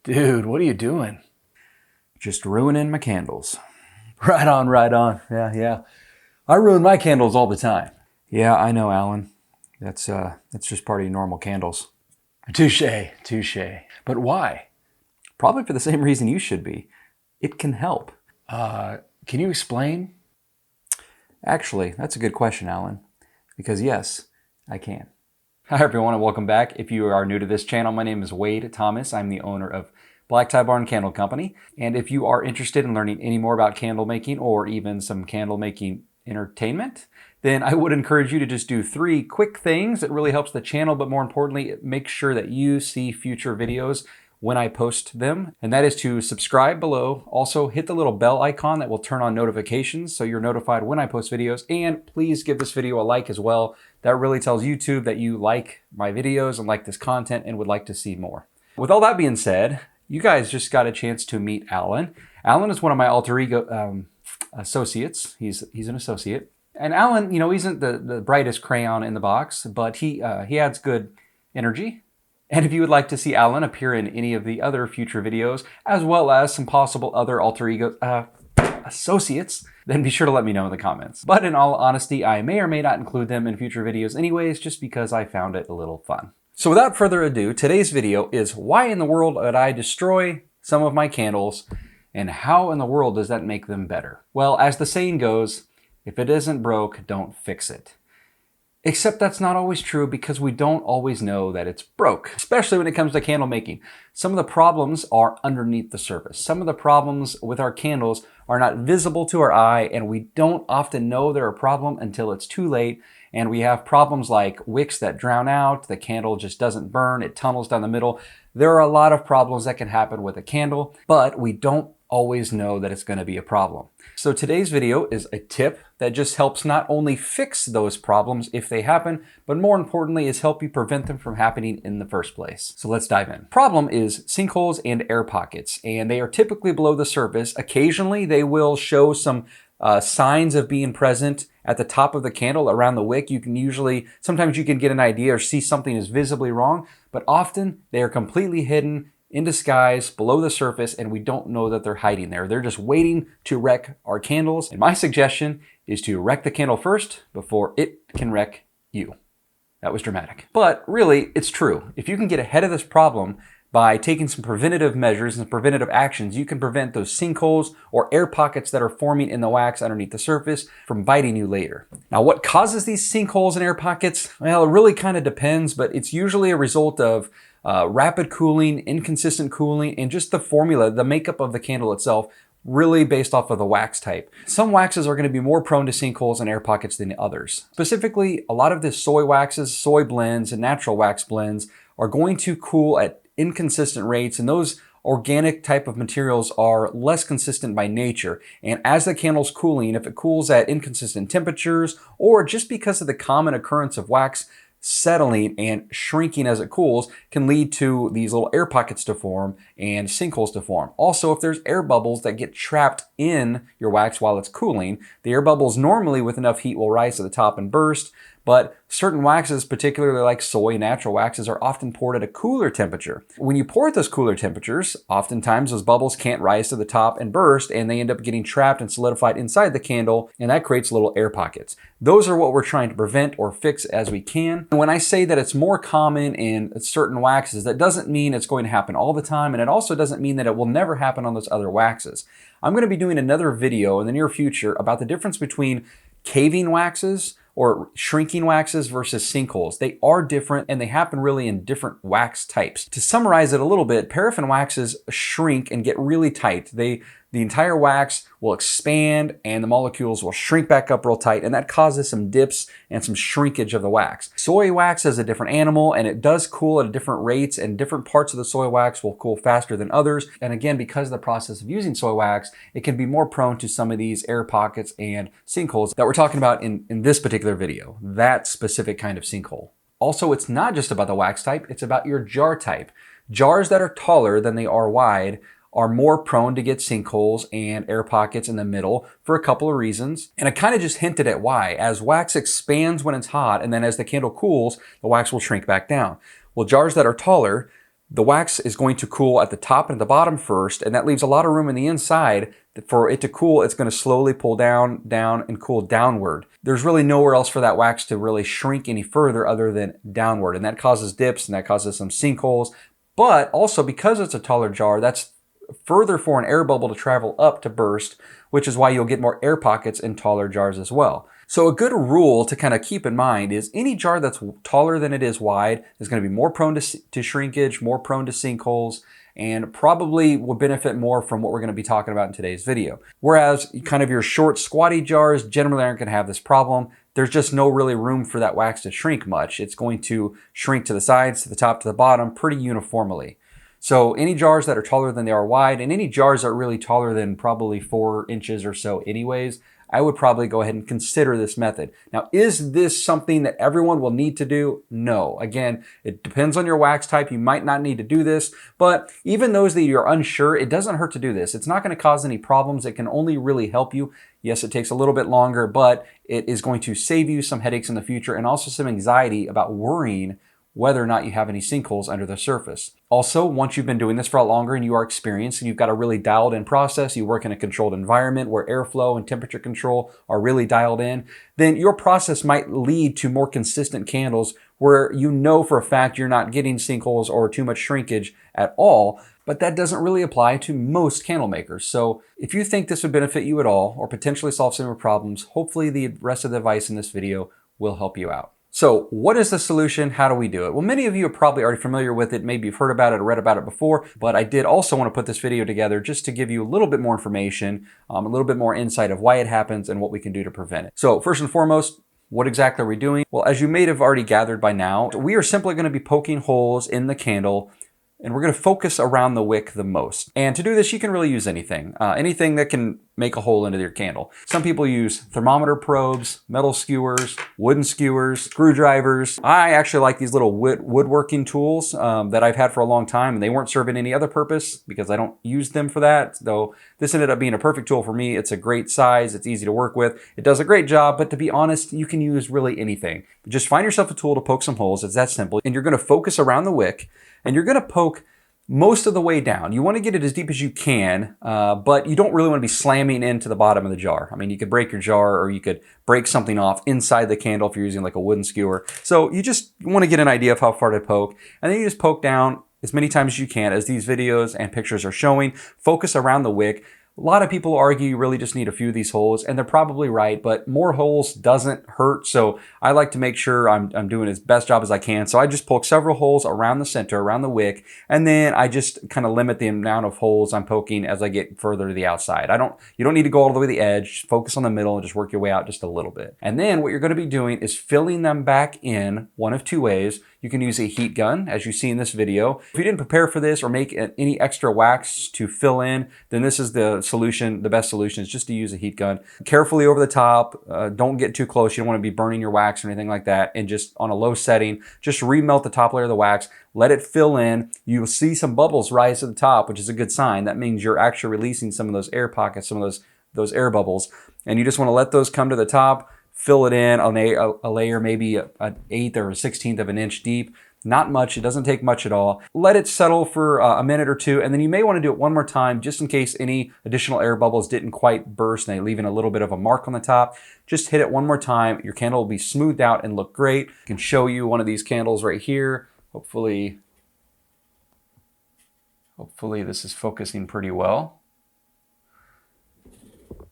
Dude, what are you doing? Just ruining my candles. Right on, right on. Yeah. I ruin my candles all the time. Yeah, I know, Alan. That's just part of your normal candles. Touche. But why? Probably for the same reason you should be. It can help. Can you explain? Actually, that's a good question, Alan. Because yes, I can. Hi everyone and welcome back. If you are new to this channel, my name is Wade Thomas. I'm the owner of Black Tie Barn Candle Company. And if you are interested in learning any more about candle making or even some candle making entertainment, then I would encourage you to just do 3 quick things that really helps the channel, but more importantly, make sure that you see future videos when I post them. And that is to subscribe below. Also hit the little bell icon that will turn on notifications so you're notified when I post videos. And please give this video a like as well. That really tells YouTube that you like my videos and like this content and would like to see more. With all that being said, you guys just got a chance to meet Alan. Alan is one of my alter ego associates. He's an associate. And Alan, he isn't the brightest crayon in the box, but he adds good energy. And if you would like to see Alan appear in any of the other future videos, as well as some possible other alter ego associates, then be sure to let me know in the comments. But in all honesty, I may or may not include them in future videos anyways, just because I found it a little fun. So without further ado, today's video is why in the world would I destroy some of my candles, and how in the world does that make them better? Well, as the saying goes, if it isn't broke, don't fix it. Except that's not always true because we don't always know that it's broke, especially when it comes to candle making. Some of the problems are underneath the surface. Some of the problems with our candles are not visible to our eye, and we don't often know they're a problem until it's too late. And we have problems like wicks that drown out, the candle just doesn't burn, it tunnels down the middle. There are a lot of problems that can happen with a candle, but we don't always know that it's going to be a problem. So today's video is a tip that just helps not only fix those problems if they happen, but more importantly is help you prevent them from happening in the first place. So let's dive in. Problem is sinkholes and air pockets, and they are typically below the surface. Occasionally they will show some signs of being present at the top of the candle around the wick. Sometimes you can get an idea or see something is visibly wrong, but often they are completely hidden in disguise below the surface, and we don't know that they're hiding there. They're just waiting to wreck our candles. And my suggestion is to wreck the candle first before it can wreck you. That was dramatic. But really, it's true. If you can get ahead of this problem by taking some preventative measures and preventative actions, you can prevent those sinkholes or air pockets that are forming in the wax underneath the surface from biting you later. Now, what causes these sinkholes and air pockets? Well, it really kind of depends, but it's usually a result of rapid cooling, inconsistent cooling, and just the formula, the makeup of the candle itself, really based off of the wax type. Some waxes are going to be more prone to sinkholes and air pockets than others. Specifically, a lot of the soy waxes, soy blends, and natural wax blends are going to cool at inconsistent rates, and those organic type of materials are less consistent by nature. And as the candle's cooling, if it cools at inconsistent temperatures, or just because of the common occurrence of wax settling and shrinking as it cools, can lead to these little air pockets to form and sinkholes to form. Also, if there's air bubbles that get trapped in your wax while it's cooling, the air bubbles normally with enough heat will rise to the top and burst. But certain waxes, particularly like soy natural waxes, are often poured at a cooler temperature. When you pour at those cooler temperatures, oftentimes those bubbles can't rise to the top and burst, and they end up getting trapped and solidified inside the candle, and that creates little air pockets. Those are what we're trying to prevent or fix as we can. And when I say that it's more common in certain waxes, that doesn't mean it's going to happen all the time, and it also doesn't mean that it will never happen on those other waxes. I'm going to be doing another video in the near future about the difference between caving waxes or shrinking waxes versus sinkholes. They are different, and they happen really in different wax types. To summarize it a little bit, paraffin waxes shrink and get really tight. The entire wax will expand and the molecules will shrink back up real tight, and that causes some dips and some shrinkage of the wax. Soy wax is a different animal, and it does cool at different rates, and different parts of the soy wax will cool faster than others. And again, because of the process of using soy wax, it can be more prone to some of these air pockets and sinkholes that we're talking about in this particular video, that specific kind of sinkhole. Also, it's not just about the wax type, it's about your jar type. Jars that are taller than they are wide are more prone to get sinkholes and air pockets in the middle for a couple of reasons. And I kind of just hinted at why. As wax expands when it's hot, and then as the candle cools, the wax will shrink back down. Well, jars that are taller, the wax is going to cool at the top and the bottom first, and that leaves a lot of room in the inside. For it to cool, it's going to slowly pull down, and cool downward. There's really nowhere else for that wax to really shrink any further other than downward, and that causes dips and that causes some sinkholes. But also, because it's a taller jar, that's further for an air bubble to travel up to burst, which is why you'll get more air pockets in taller jars as well. So a good rule to kind of keep in mind is any jar that's taller than it is wide is going to be more prone to shrinkage, more prone to sinkholes, and probably will benefit more from what we're going to be talking about in today's video. Whereas kind of your short, squatty jars generally aren't going to have this problem. There's just no really room for that wax to shrink much. It's going to shrink to the sides, to the top, to the bottom pretty uniformly. So any jars that are taller than they are wide, and any jars that are really taller than probably 4 inches or so anyways, I would probably go ahead and consider this method. Now, is this something that everyone will need to do? No. Again, it depends on your wax type. You might not need to do this, but even those that you're unsure, it doesn't hurt to do this. It's not going to cause any problems. It can only really help you. Yes, it takes a little bit longer, but it is going to save you some headaches in the future and also some anxiety about worrying whether or not you have any sinkholes under the surface. Also, once you've been doing this for a lot longer and you are experienced and you've got a really dialed in process, you work in a controlled environment where airflow and temperature control are really dialed in, then your process might lead to more consistent candles where you know for a fact you're not getting sinkholes or too much shrinkage at all. But that doesn't really apply to most candle makers. So if you think this would benefit you at all or potentially solve some of your problems, hopefully the rest of the advice in this video will help you out. So what is the solution? How do we do it? Well, many of you are probably already familiar with it. Maybe you've heard about it or read about it before, but I did also want to put this video together just to give you a little bit more information, a little bit more insight of why it happens and what we can do to prevent it. So first and foremost, what exactly are we doing? Well, as you may have already gathered by now, we are simply going to be poking holes in the candle, and we're going to focus around the wick the most. And to do this, you can really use anything. Anything that can make a hole into your candle. Some people use thermometer probes, metal skewers, wooden skewers, screwdrivers. I actually like these little woodworking tools that I've had for a long time, and they weren't serving any other purpose because I don't use them for that. Though this ended up being a perfect tool for me. It's a great size. It's easy to work with. It does a great job, but to be honest, you can use really anything. Just find yourself a tool to poke some holes. It's that simple. And you're going to focus around the wick, and you're going to poke most of the way down. You want to get it as deep as you can, but you don't really want to be slamming into the bottom of the jar. I mean, you could break your jar or you could break something off inside the candle if you're using like a wooden skewer. So you just want to get an idea of how far to poke, and then you just poke down as many times as you can as these videos and pictures are showing. Focus around the wick. A lot of people argue you really just need a few of these holes, and they're probably right, but more holes doesn't hurt. So I like to make sure I'm doing as best job as I can. So I just poke several holes around the center, around the wick, and then I just kind of limit the amount of holes I'm poking as I get further to the outside. You don't need to go all the way to the edge. Focus on the middle and just work your way out just a little bit. And then what you're going to be doing is filling them back in one of two ways. You can use a heat gun, as you see in this video. If you didn't prepare for this or make any extra wax to fill in, then this is the solution. The best solution is just to use a heat gun. Carefully over the top. Don't get too close. You don't want to be burning your wax or anything like that. And just on a low setting, just remelt the top layer of the wax. Let it fill in. You'll see some bubbles rise to the top, which is a good sign. That means you're actually releasing some of those air pockets, some of those air bubbles. And you just want to let those come to the top. Fill it in on a layer, maybe an eighth or a 16th of an inch deep. Not much. It doesn't take much at all. Let it settle for a minute or two, and then you may want to do it one more time just in case any additional air bubbles didn't quite burst and they leaving a little bit of a mark on the top. Just hit it one more time. Your candle will be smoothed out and look great. I can show you one of these candles right here. Hopefully this is focusing pretty well.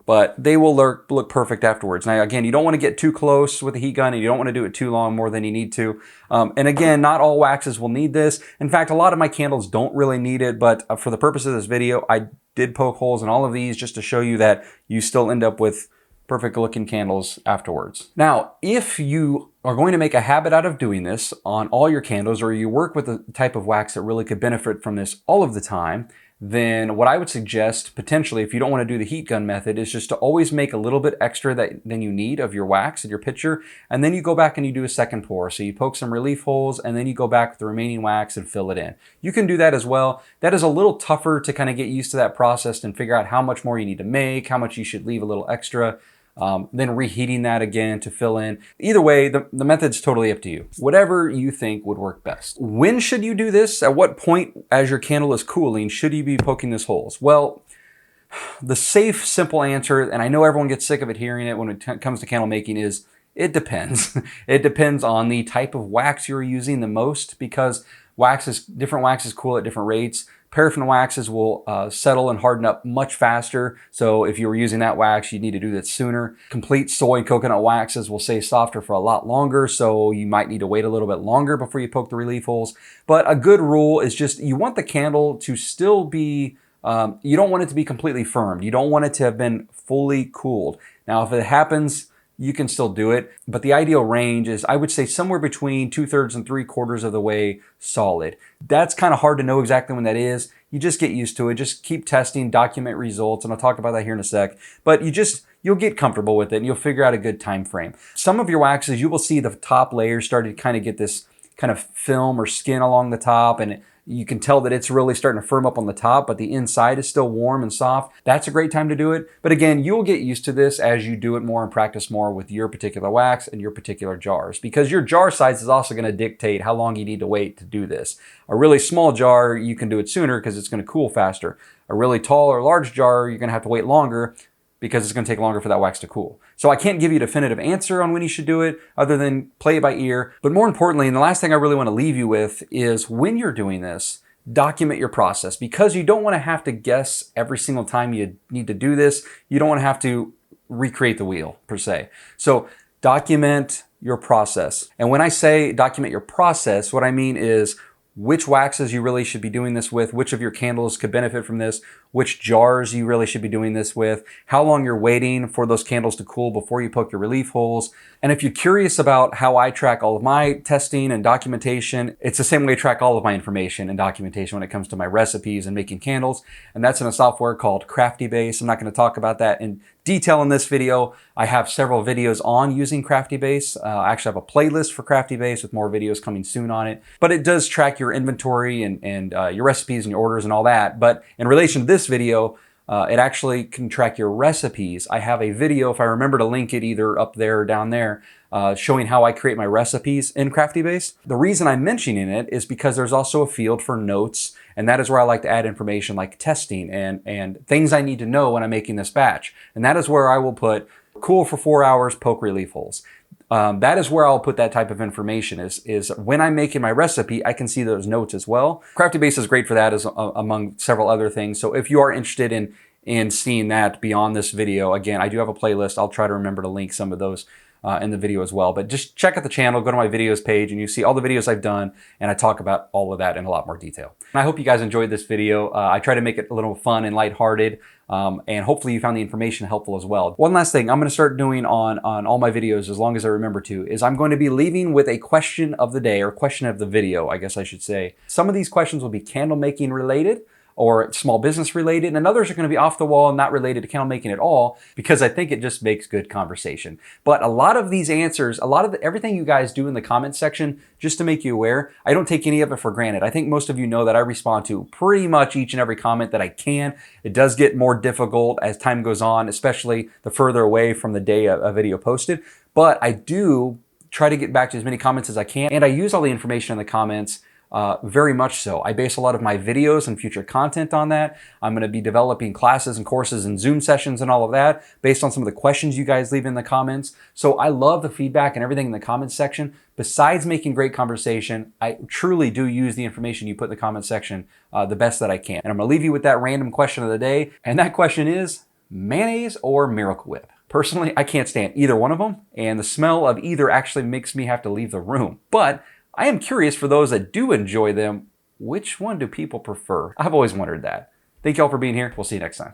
But they will look perfect afterwards. Now, again, you don't want to get too close with the heat gun, and you don't want to do it too long, more than you need to. And again, not all waxes will need this. In fact, a lot of my candles don't really need it, but for the purpose of this video, I did poke holes in all of these just to show you that you still end up with perfect looking candles afterwards. Now, if you are going to make a habit out of doing this on all your candles, or you work with a type of wax that really could benefit from this all of the time, then what I would suggest, potentially, if you don't want to do the heat gun method, is just to always make a little bit extra than you need of your wax in your pitcher, and then you go back and you do a second pour. So you poke some relief holes, and then you go back with the remaining wax and fill it in. You can do that as well. That is a little tougher to kind of get used to that process and figure out how much more you need to make, how much you should leave a little extra. then reheating that again to fill in. Either way, the method's totally up to you. Whatever you think would work best. When should you do this? At what point as your candle is cooling should you be poking these holes? Well, the safe, simple answer, and I know everyone gets sick of it hearing it when it comes to candle making, is it depends. It depends on the type of wax you're using the most, because different waxes cool at different rates. Paraffin waxes will settle and harden up much faster. So if you were using that wax, you need to do that sooner. Complete soy and coconut waxes will stay softer for a lot longer. So you might need to wait a little bit longer before you poke the relief holes. But a good rule is just, you want the candle to still be, you don't want it to be completely firm. You don't want it to have been fully cooled. Now, if it happens, you can still do it, but the ideal range is, I would say, somewhere between 2/3 and 3/4 of the way solid. That's kind of hard to know exactly when that is. You just get used to it. Just keep testing, document results, and I'll talk about that here in a sec. But you'll get comfortable with it, and you'll figure out a good time frame. Some of your waxes, you will see the top layer starting to kind of get this kind of film or skin along the top, and you can tell that it's really starting to firm up on the top, but the inside is still warm and soft. That's a great time to do it. But again, you'll get used to this as you do it more and practice more with your particular wax and your particular jars, because your jar size is also going to dictate how long you need to wait to do this. A really small jar, you can do it sooner because it's going to cool faster. A really tall or large jar, you're going to have to wait longer because it's going to take longer for that wax to cool. So I can't give you a definitive answer on when you should do it other than play it by ear. But more importantly, and the last thing I really want to leave you with is, when you're doing this, document your process, because you don't want to have to guess every single time you need to do this. You don't want to have to recreate the wheel per se. So document your process. And when I say document your process, what I mean is which waxes you really should be doing this with, which of your candles could benefit from this, which jars you really should be doing this with, how long you're waiting for those candles to cool before you poke your relief holes. And if you're curious about how I track all of my testing and documentation, it's the same way I track all of my information and documentation when it comes to my recipes and making candles. And that's in a software called CraftyBase. I'm not going to talk about that in detail in this video. I have several videos on using CraftyBase. I actually have a playlist for CraftyBase with more videos coming soon on it. But it does track your inventory and your recipes and your orders and all that. But in relation to this video, it actually can track your recipes. I have a video, if I remember to link it either up there or down there, showing how I create my recipes in CraftyBase. The reason I'm mentioning it is because there's also a field for notes, and that is where I like to add information like testing and things I need to know when I'm making this batch. And that is where I will put cool for 4 hours, poke relief holes. That is where I'll put that type of information, is when I'm making my recipe, I can see those notes as well. CraftyBase is great for that, as among several other things. So if you are interested in seeing that beyond this video, again, I do have a playlist. I'll try to remember to link some of those in the video as well. But just check out the channel, go to my videos page, and you see all the videos I've done, and I talk about all of that in a lot more detail. And I hope you guys enjoyed this video. I try to make it a little fun and lighthearted, and hopefully you found the information helpful as well. One last thing I'm going to start doing on all my videos, as long as I remember to, is I'm going to be leaving with a question of the day, or question of the video, I guess I should say. Some of these questions will be candle making related, or small business related, and others are going to be off the wall and not related to candle making at all, because I think it just makes good conversation. But a lot of these answers, everything you guys do in the comment section, just to make you aware, I don't take any of it for granted. I think most of you know that I respond to pretty much each and every comment that I can. It does get more difficult as time goes on, especially the further away from the day a video posted. But I do try to get back to as many comments as I can, and I use all the information in the comments very much so. I base a lot of my videos and future content on that. I'm going to be developing classes and courses and Zoom sessions and all of that based on some of the questions you guys leave in the comments. So I love the feedback and everything in the comments section. Besides making great conversation, I truly do use the information you put in the comment section the best that I can. And I'm going to leave you with that random question of the day. And that question is, mayonnaise or Miracle Whip? Personally, I can't stand either one of them, and the smell of either actually makes me have to leave the room. But I am curious, for those that do enjoy them, which one do people prefer? I've always wondered that. Thank you all for being here. We'll see you next time.